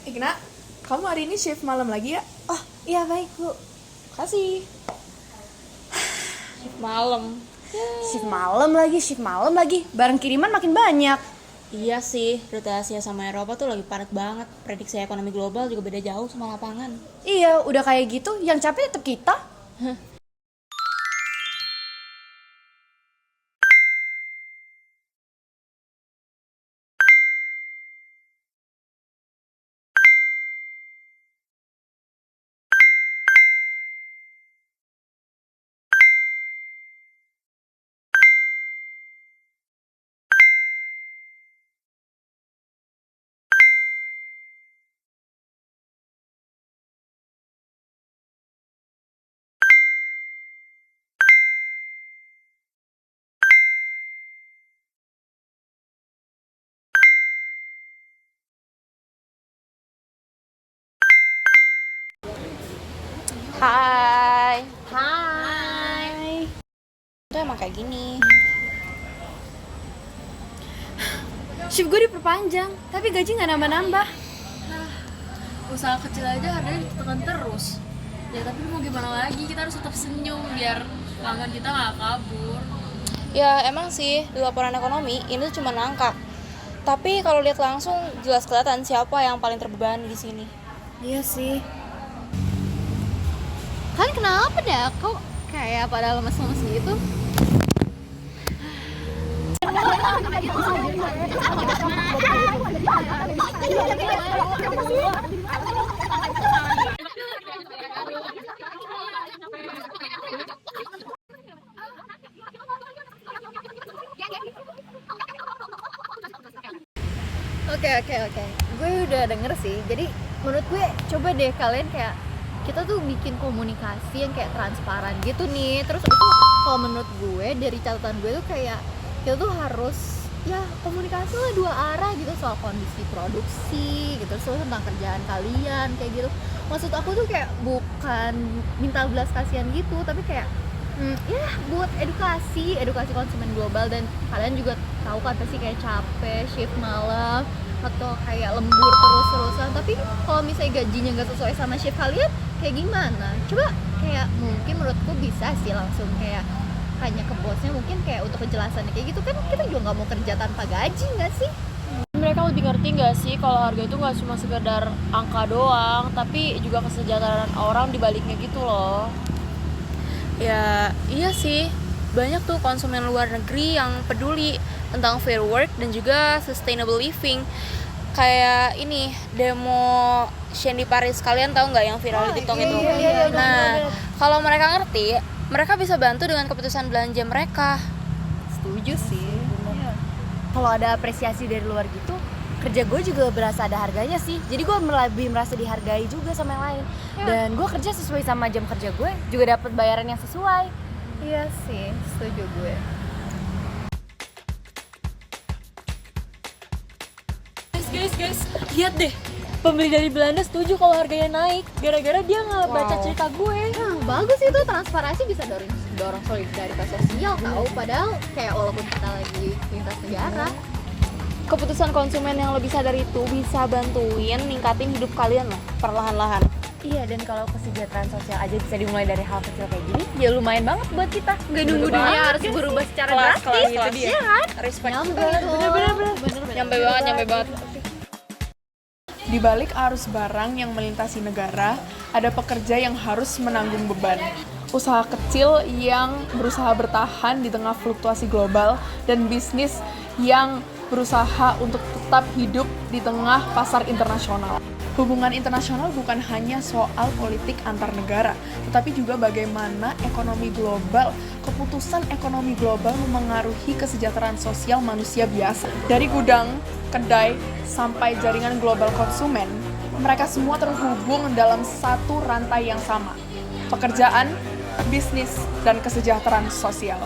Igna, kamu hari ini shift malam lagi ya? Oh iya baik bu. Kasih. Malam. Shift malam lagi. Barang kiriman makin banyak. Iya sih, rute Asia sama Eropa tuh lagi padat banget. Prediksi ekonomi global juga beda jauh sama lapangan. Iya udah kayak gitu, yang capek tetap kita. Hai. Hai. Itu emang kayak gini. Shift gue diperpanjang, tapi gaji nggak nambah-nambah. Usaha kecil aja harganya ditekan terus ya, tapi mau gimana lagi, kita harus tetap senyum biar pelanggan kita nggak kabur. Ya emang sih, di laporan ekonomi ini tuh cuma angka. Tapi kalau lihat langsung jelas kelihatan siapa yang paling terbebani di sini. Iya sih. Kan kenapa dah? Kok kayak pada lemes-lemes gitu? Oke. Gue udah denger sih. Jadi menurut gue coba deh kalian kayak kita tuh bikin komunikasi yang kayak transparan gitu nih. Terus itu kalau menurut gue dari catatan gue tuh kayak kita tuh harus ya komunikasi lah dua arah gitu soal kondisi produksi gitu, soal tentang kerjaan kalian kayak gitu. Maksud aku tuh kayak bukan minta belas kasihan gitu, tapi kayak ya buat edukasi konsumen global. Dan kalian juga tahu kan pasti kayak capek shift malam atau kayak lembur terus-terusan, tapi kalau misalnya gajinya nggak sesuai sama shift kalian kayak gimana? Coba kayak mungkin menurutku bisa sih langsung kayak hanya ke bosnya, mungkin kayak untuk kejelasannya kayak gitu kan, kita juga nggak mau kerja tanpa gaji nggak sih? Mereka lebih ngerti nggak sih kalau harga itu nggak cuma sekedar angka doang, tapi juga kesejahteraan orang di baliknya gitu loh. Ya iya sih, banyak tuh konsumen luar negeri yang peduli tentang fair work dan juga sustainable living. Kayak ini, demo Shein di Paris, kalian tahu nggak yang viral di TikTok itu? Iya, Nah, kalau mereka ngerti, mereka bisa bantu dengan keputusan belanja mereka. Setuju sih. Kalau ada apresiasi dari luar gitu, kerja gue juga berasa ada harganya sih. Jadi gue lebih merasa dihargai juga sama yang lain. Dan gue kerja sesuai sama jam kerja gue, juga dapat bayaran yang sesuai. Iya sih, setuju gue. Guys, lihat deh, pembeli dari Belanda setuju kalau harganya naik gara-gara dia nggak baca cerita gue. Nah, bagus itu, transparansi bisa dorong solidaritas sosial tahu, padahal kayak walaupun kita lagi lintas negara. Keputusan konsumen yang lebih sadar itu bisa bantuin ningkatin hidup kalian loh, perlahan-lahan. Iya, dan kalau kesejahteraan sosial aja bisa dimulai dari hal kecil kayak gini, ya lumayan banget buat kita. Nggak nunggu dunia harus berubah secara drastis. Itu dia. Iya kan? Respect. Bener. Nyampe banget. Di balik arus barang yang melintasi negara, ada pekerja yang harus menanggung beban. Usaha kecil yang berusaha bertahan di tengah fluktuasi global dan bisnis yang berusaha untuk tetap hidup di tengah pasar internasional. Hubungan internasional bukan hanya soal politik antar negara, tetapi juga bagaimana ekonomi global, keputusan ekonomi global memengaruhi kesejahteraan sosial manusia biasa. Dari gudang, kedai, sampai jaringan global konsumen, mereka semua terhubung dalam satu rantai yang sama. Pekerjaan, bisnis, dan kesejahteraan sosial.